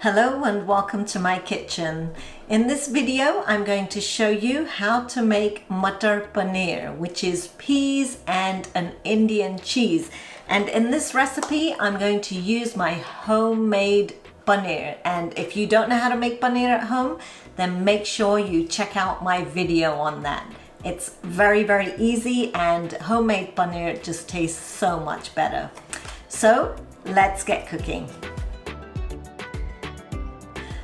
Hello and welcome to my kitchen. In this video, I'm going to show you how to make Matar Paneer, which is peas and an Indian cheese. And in this recipe, I'm going to use my homemade paneer. And if you don't know how to make paneer at home, then make sure you check out my video on that. It's very, very easy, and homemade paneer just tastes so much better. So let's get cooking.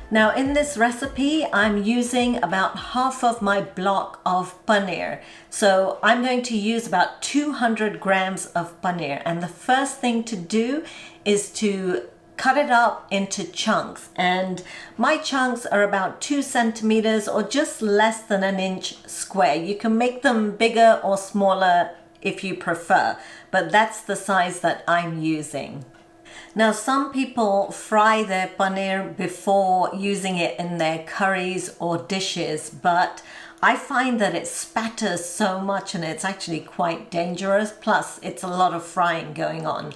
Now in this recipe, I'm using about half of my block of paneer. So I'm going to use about 200 grams of paneer. And the first thing to do is to cut it up into chunks. And my chunks are about 2 centimeters or just less than an inch square. You can make them bigger or smaller if you prefer, but that's the size that I'm using. Now, some people fry their paneer before using it in their curries or dishes, but I find that it spatters so much and it's actually quite dangerous. Plus, it's a lot of frying going on.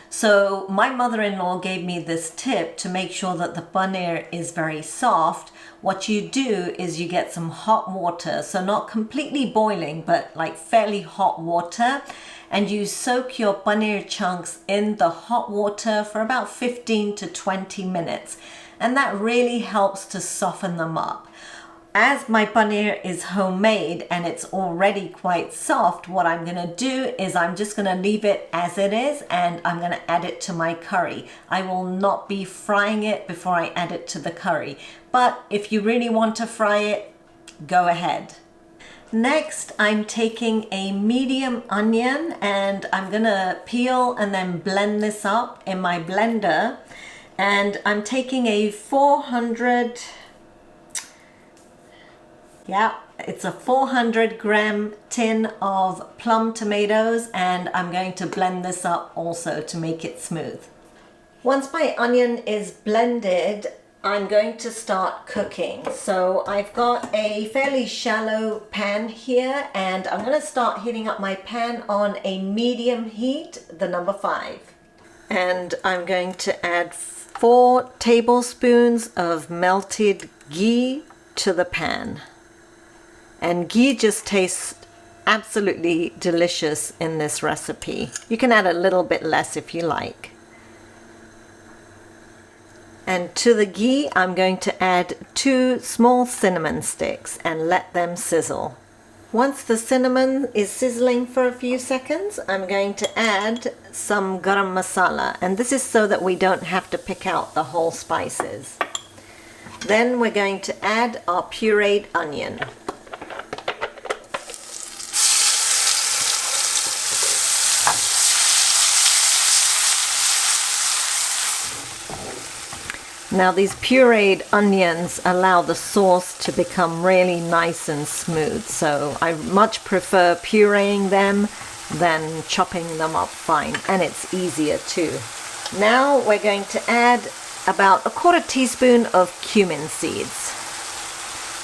So my mother-in-law gave me this tip to make sure that the paneer is very soft. What you do is you get some hot water, so not completely boiling, but like fairly hot water, and you soak your paneer chunks in the hot water for about 15 to 20 minutes. And that really helps to soften them up. As my paneer is homemade and it's already quite soft, what I'm going to do is I'm just going to leave it as it is, and I'm going to add it to my curry. I will not be frying it before I add it to the curry. But if you really want to fry it, go ahead. Next, I'm taking a medium onion and I'm going to peel and then blend this up in my blender. And I'm taking a 400 gram tin of plum tomatoes, and I'm going to blend this up also to make it smooth. Once my onion is blended, I'm going to start cooking. So I've got a fairly shallow pan here, and I'm going to start heating up my pan on a medium heat, the number 5. And I'm going to add 4 tablespoons of melted ghee to the pan. And ghee just tastes absolutely delicious in this recipe. You can add a little bit less if you like. And to the ghee, I'm going to add 2 small cinnamon sticks and let them sizzle. Once the cinnamon is sizzling for a few seconds, I'm going to add some Garam Masala. And this is so that we don't have to pick out the whole spices. Then we're going to add our pureed onion. Now these pureed onions allow the sauce to become really nice and smooth, so I much prefer pureeing them than chopping them up fine, and it's easier too. Now we're going to add about 1/4 teaspoon of cumin seeds.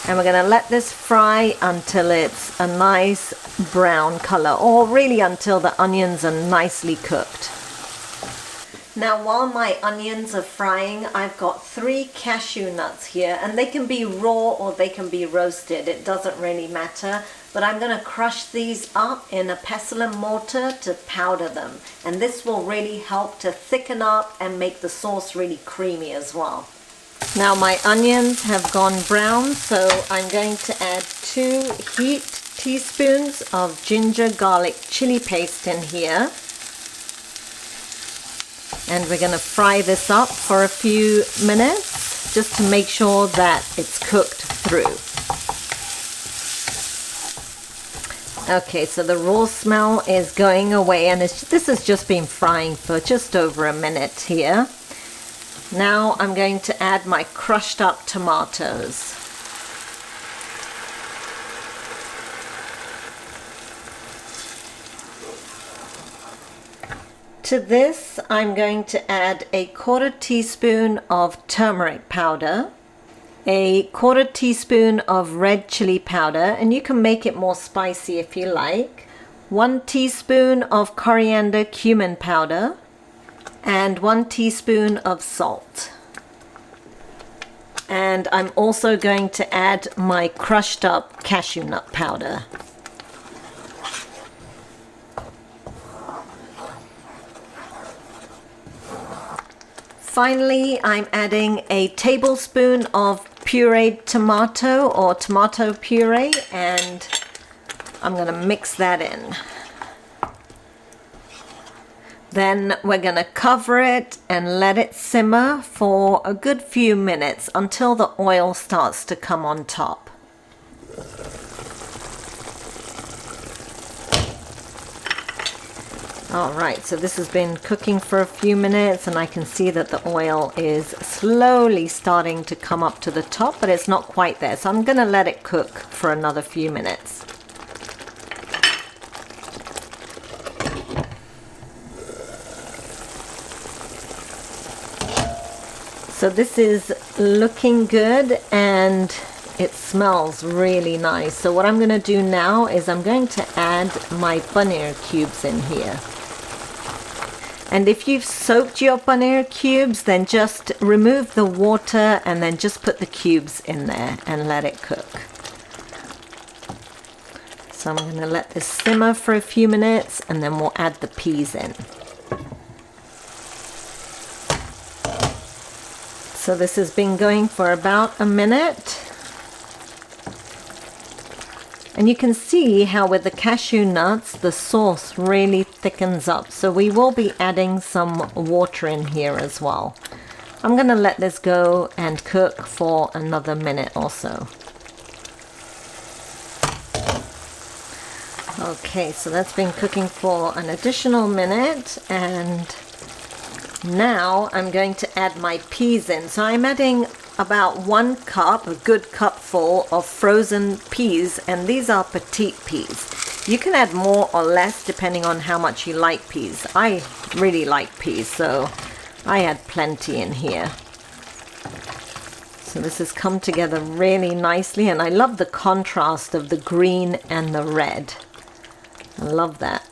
And we're going to let this fry until it's a nice brown color, or really until the onions are nicely cooked. Now while my onions are frying, I've got 3 cashew nuts here, and they can be raw or they can be roasted. It doesn't really matter, but I'm going to crush these up in a pestle and mortar to powder them. And this will really help to thicken up and make the sauce really creamy as well. Now my onions have gone brown, so I'm going to add 2 heaped teaspoons of ginger garlic chili paste in here. And we're going to fry this up for a few minutes just to make sure that it's cooked through. Okay, so the raw smell is going away, and this has just been frying for just over a minute here. Now I'm going to add my crushed up tomatoes. To this, I'm going to add a 1/4 teaspoon of turmeric powder, a 1/4 teaspoon of red chili powder, and you can make it more spicy if you like, 1 teaspoon of Coriander-Cumin Powder, and 1 teaspoon of salt. And I'm also going to add my crushed up cashew nut powder. Finally, I'm adding a tablespoon of pureed tomato or tomato puree, and I'm going to mix that in. Then we're going to cover it and let it simmer for a good few minutes until the oil starts to come on top. Alright, so this has been cooking for a few minutes and I can see that the oil is slowly starting to come up to the top, but it's not quite there. So I'm going to let it cook for another few minutes. So this is looking good and it smells really nice. So what I'm going to do now is I'm going to add my paneer cubes in here. And if you've soaked your paneer cubes, then just remove the water and then just put the cubes in there and let it cook. So I'm going to let this simmer for a few minutes and then we'll add the peas in. So this has been going for about a minute. And you can see how with the cashew nuts, the sauce really thickens up. So we will be adding some water in here as well. I'm going to let this go and cook for another minute or so. Okay, so that's been cooking for an additional minute, and now I'm going to add my peas in. So I'm adding about 1 cup, a good cupful of frozen peas, and these are petite peas. You can add more or less depending on how much you like peas. I really like peas, so I add plenty in here. So this has come together really nicely, and I love the contrast of the green and the red. I love that.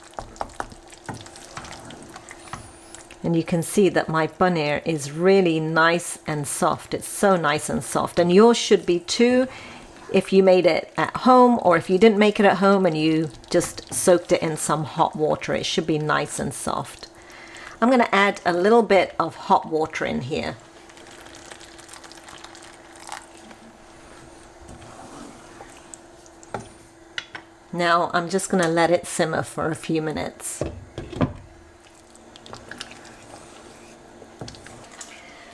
And you can see that my paneer is really nice and soft. It's so nice and soft. And yours should be too if you made it at home, or if you didn't make it at home and you just soaked it in some hot water. It should be nice and soft. I'm going to add a little bit of hot water in here. Now I'm just going to let it simmer for a few minutes.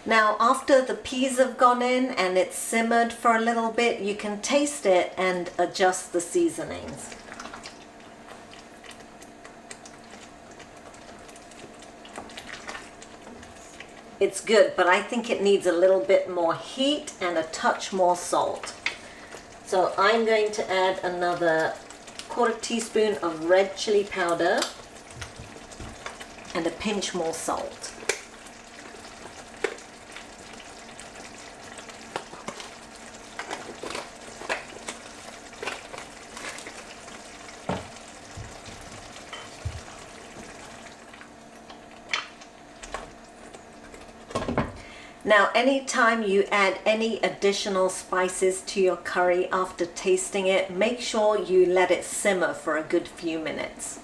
Now after the peas have gone in and it's simmered for a little bit, you can taste it and adjust the seasonings. It's good, but I think it needs a little bit more heat and a touch more salt. So I'm going to add another 1/4 teaspoon of red chili powder and a pinch more salt. Now, anytime you add any additional spices to your curry after tasting it, make sure you let it simmer for a good few minutes.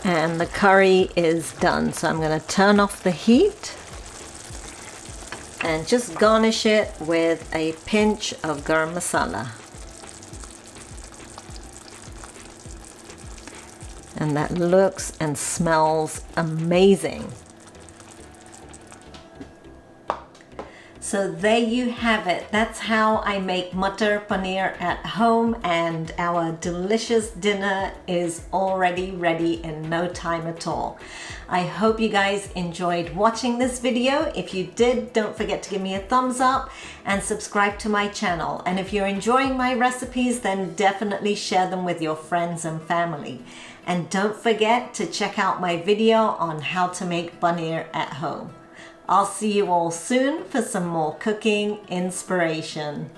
And the curry is done, so I'm going to turn off the heat and just garnish it with a pinch of Garam Masala. And that looks and smells amazing. So there you have it. That's how I make Matar Paneer at home, and our delicious dinner is already ready in no time at all. I hope you guys enjoyed watching this video. If you did, don't forget to give me a thumbs up and subscribe to my channel. And if you're enjoying my recipes, then definitely share them with your friends and family. And don't forget to check out my video on how to make paneer at home. I'll see you all soon for some more cooking inspiration.